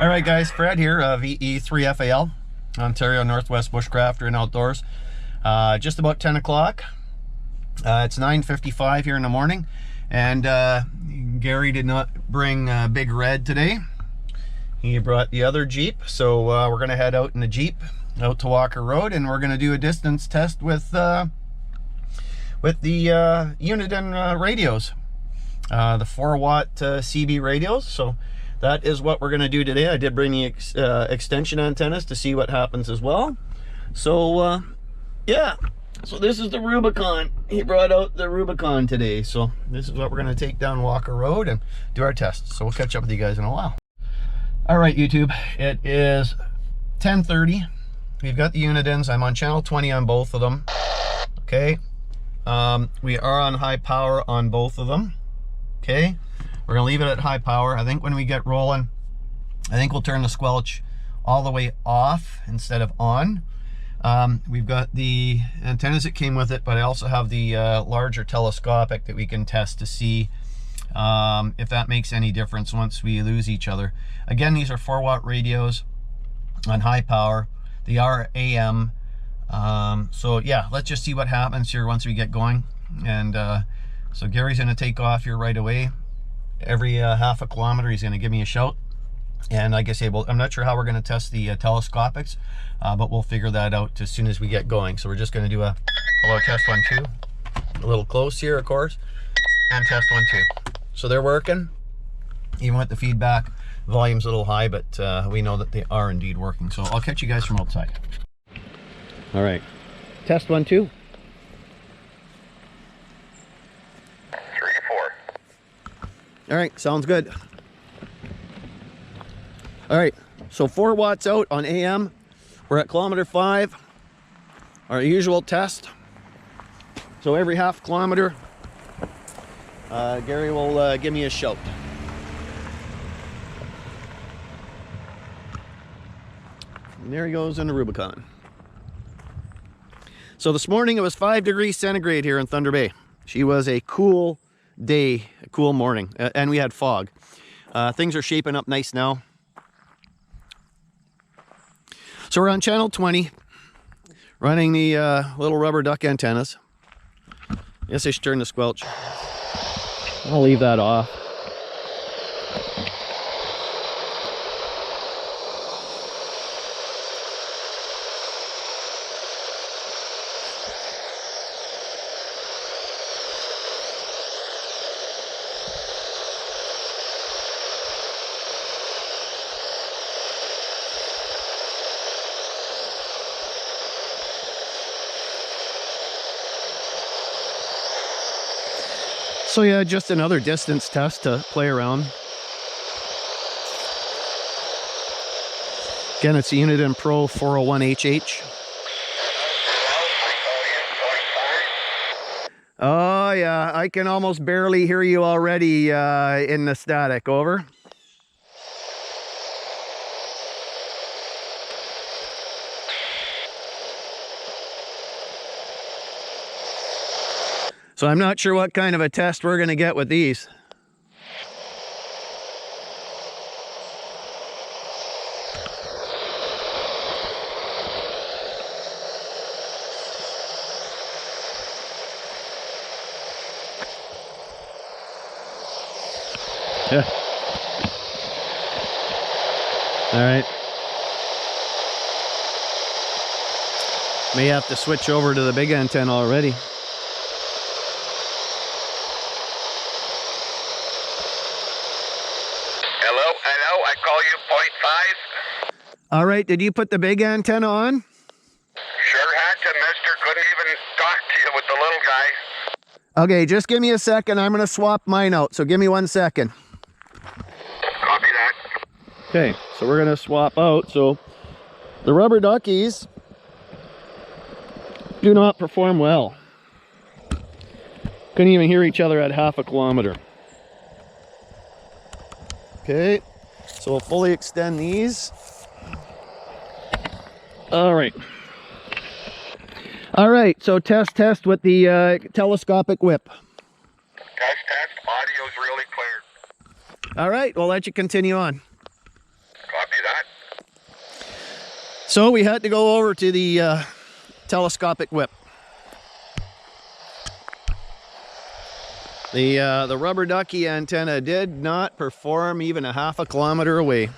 All right, guys, Fred here of VE3FAL, Ontario Northwest Bushcrafter and Outdoors. Just about 10 o'clock. It's 9:55 here in the morning, and Gary did not bring Big Red today. He brought the other Jeep, so we're going to head out in the Jeep out to Walker Road, and we're going to do a distance test with the Uniden radios, the 4-watt CB radios. So that is what we're going to do today. I did bring the extension antennas to see what happens as well. So yeah, so this is the Rubicon. He brought out the Rubicon today, so this is what we're going to take down Walker Road and do our tests. So we'll catch up with you guys in a while. All right, YouTube, it is 10:30. We've got the Unidens. I'm on channel 20 on both of them. Okay, we are on high power on both of them. Okay, we're gonna leave it at high power. I think when we get rolling, I think we'll turn the squelch all the way off instead of on. We've got the antennas that came with it, but I also have the larger telescopic that we can test to see if that makes any difference once we lose each other. Again, these are 4-watt radios on high power. They are AM. So yeah, let's just see what happens here once we get going. And so Gary's going to take off here right away. Every half a kilometer he's going to give me a shout. And like I say, well, I'm not sure how we're going to test the telescopics, but we'll figure that out as soon as we get going. So we're just going to do a hello test 1 2, a little close here, of course, and test 1 2. So they're working, even with the feedback. Volume's a little high, but we know that they are indeed working. So I'll catch you guys from outside. All right, test 1 2. 3 4. All right, sounds good. All right, so 4 watts out on AM. We're at kilometer 5, our usual test. So every half kilometer, Gary will give me a shout. And there he goes in the Rubicon. So this morning it was 5 degrees centigrade here in Thunder Bay. She was a cool day, a cool morning, and we had fog. Things are shaping up nice now. So we're on channel 20, running the little rubber duck antennas. I guess I should turn the squelch. I'll leave that off. So yeah, just another distance test to play around. Again, it's the Uniden Pro 401HH. Oh yeah, I can almost barely hear you already in the static. Over. So I'm not sure what kind of a test we're going to get with these. Yeah. All right. May have to switch over to the big antenna already. All right, did you put the big antenna on? Sure had to, mister. Couldn't even talk to you with the little guy. Okay, just give me a second. I'm going to swap mine out, so give me 1 second. Copy that. Okay, so we're going to swap out. So the rubber duckies do not perform well. Couldn't even hear each other at half a kilometer. Okay, so we'll fully extend these. All right. All right, so test with the telescopic whip. Test. All right, we'll let you continue on. Copy that. So we had to go over to the telescopic whip. The rubber ducky antenna did not perform even a half a kilometer away.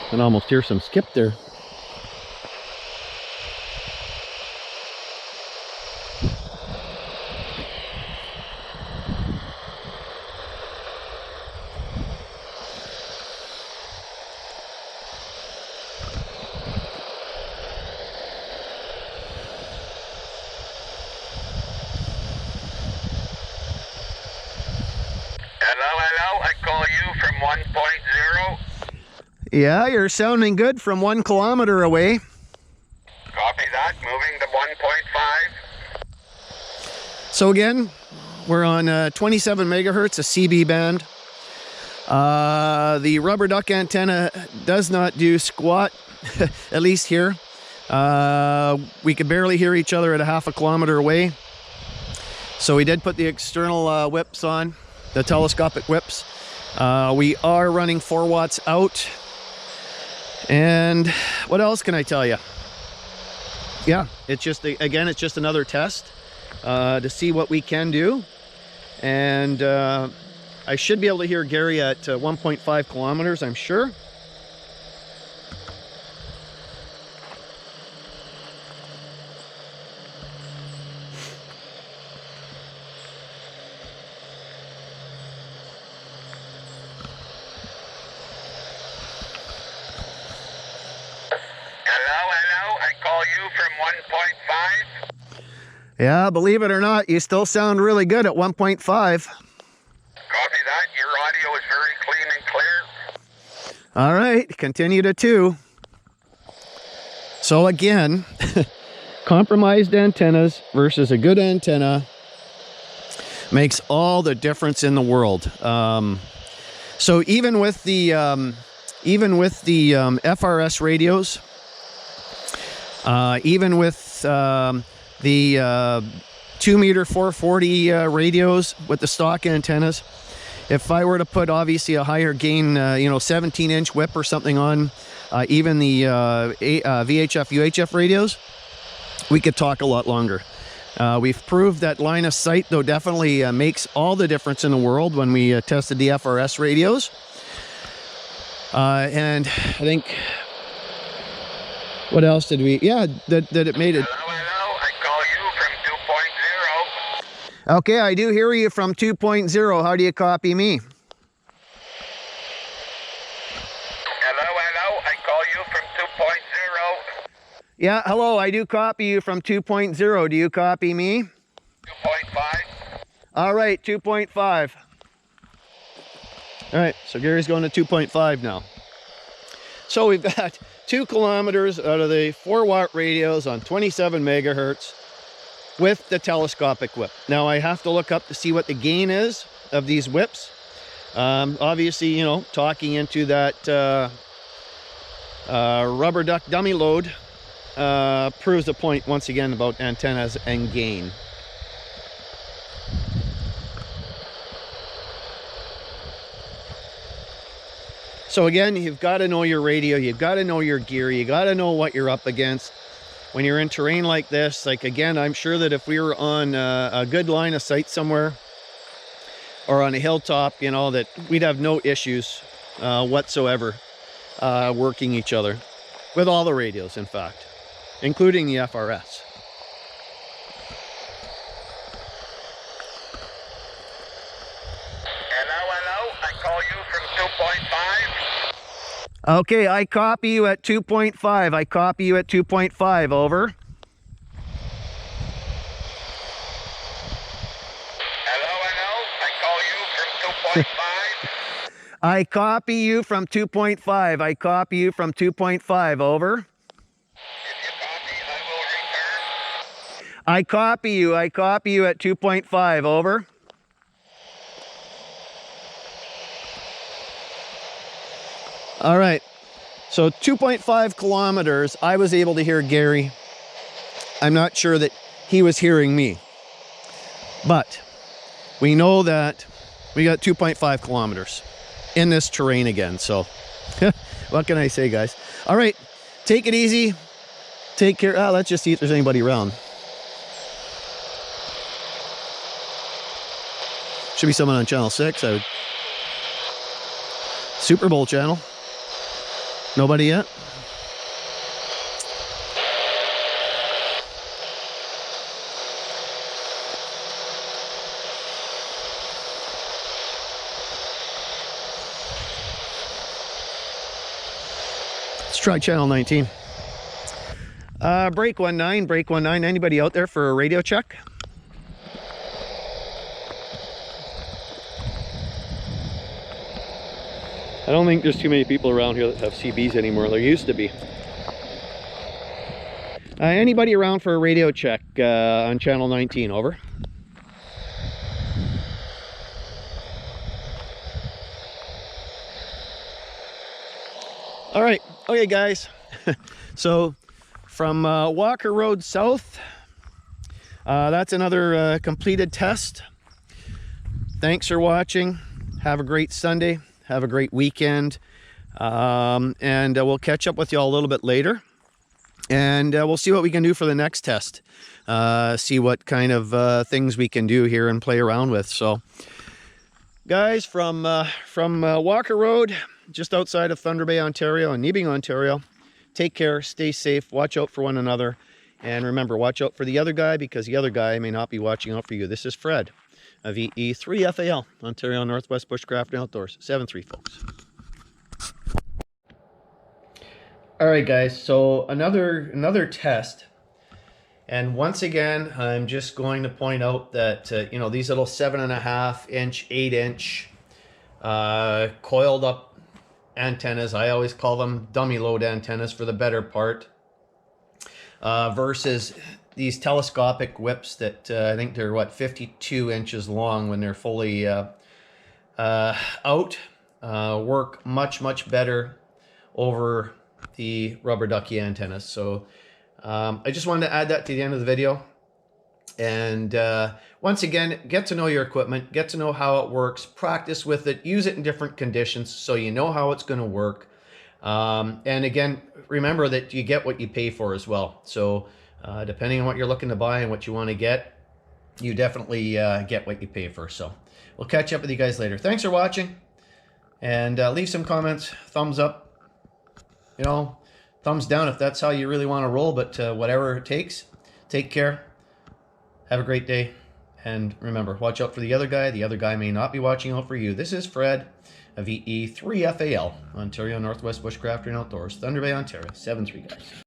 I can almost hear some skip there. Hello, I call you from 1.0. Yeah, you're sounding good from 1 kilometer away. Copy that, moving to 1.5. So again, we're on 27 megahertz, a CB band. The rubber duck antenna does not do squat, at least here. We could barely hear each other at a half a kilometer away. So we did put the external whips on, the telescopic whips. We are running 4 watts out. And what else can I tell you? Yeah, it's just, again, it's just another test to see what we can do. And I should be able to hear Gary at 1.5 kilometers, I'm sure. Hello, I call you from 1.5. Yeah, believe it or not, you still sound really good at 1.5. Copy that, your audio is very clean and clear. All right, continue to 2. So again, compromised antennas versus a good antenna makes all the difference in the world. So even with the FRS radios, even with the 2 meter 440 radios with the stock antennas, if I were to put obviously a higher gain, 17-inch whip or something on even the VHF, UHF radios, we could talk a lot longer. We've proved that line of sight, though, definitely makes all the difference in the world when we tested the FRS radios. And I think, what else did we, yeah, that it made it. Hello, I call you from 2.0. Okay, I do hear you from 2.0. How do you copy me? Hello, I call you from 2.0. Yeah, hello, I do copy you from 2.0. Do you copy me? 2.5. All right, 2.5. All right, so Gary's going to 2.5 now. So we've got 2 kilometers out of the 4 watt radios on 27 megahertz with the telescopic whip. Now I have to look up to see what the gain is of these whips. Obviously, talking into that rubber duck dummy load proves the point once again about antennas and gain. So again, you've got to know your radio, you've got to know your gear, you got to know what you're up against. When you're in terrain like this, like again, I'm sure that if we were on a good line of sight somewhere or on a hilltop, that we'd have no issues whatsoever working each other with all the radios, in fact, including the FRS. Hello, I call you from 2.5. Okay, I copy you at 2.5. I copy you at 2.5, over. Hello, I call you from 2.5. I copy you from 2.5. I copy you from 2.5, over. If you copy, I will return. I copy you at 2.5, over. All right, so 2.5 kilometers, I was able to hear Gary. I'm not sure that he was hearing me, but we know that we got 2.5 kilometers in this terrain again. So what can I say, guys? All right, take it easy. Take care. Let's just see if there's anybody around. Should be someone on channel 6. Super Bowl channel. Nobody yet? Let's try channel 19. Break 19, break 19. Anybody out there for a radio check? I don't think there's too many people around here that have CBs anymore. There used to be. Anybody around for a radio check on channel 19? Over. All right. Okay, guys. So from Walker Road South, that's another completed test. Thanks for watching. Have a great Sunday. Have a great weekend, and we'll catch up with you all a little bit later, and we'll see what we can do for the next test. See what kind of things we can do here and play around with. So, guys, from Walker Road, just outside of Thunder Bay, Ontario, and Nebing, Ontario, take care, stay safe, watch out for one another, and remember, watch out for the other guy, because the other guy may not be watching out for you. This is Fred of EE3FAL, Ontario Northwest Bushcraft and Outdoors, 7-3, folks. All right, guys, so another test, and once again, I'm just going to point out that you know, these little 7.5 inch, 8 inch coiled up antennas, I always call them dummy load antennas for the better part, versus these telescopic whips that I think they're, what, 52 inches long when they're fully out, work much better over the rubber ducky antennas. So I just wanted to add that to the end of the video. And once again, get to know your equipment, get to know how it works, practice with it, use it in different conditions so you know how it's going to work. And again, remember that you get what you pay for as well. So depending on what you're looking to buy and what you want to get, you definitely get what you pay for. So we'll catch up with you guys later. Thanks for watching, and leave some comments, thumbs up, you know, thumbs down if that's how you really want to roll, but whatever it takes. Take care, have a great day, and remember, watch out for the other guy. The other guy may not be watching out for you. This is Fred of EE3FAL, Ontario Northwest Bushcraft and Outdoors, Thunder Bay, Ontario, 7-3, guys.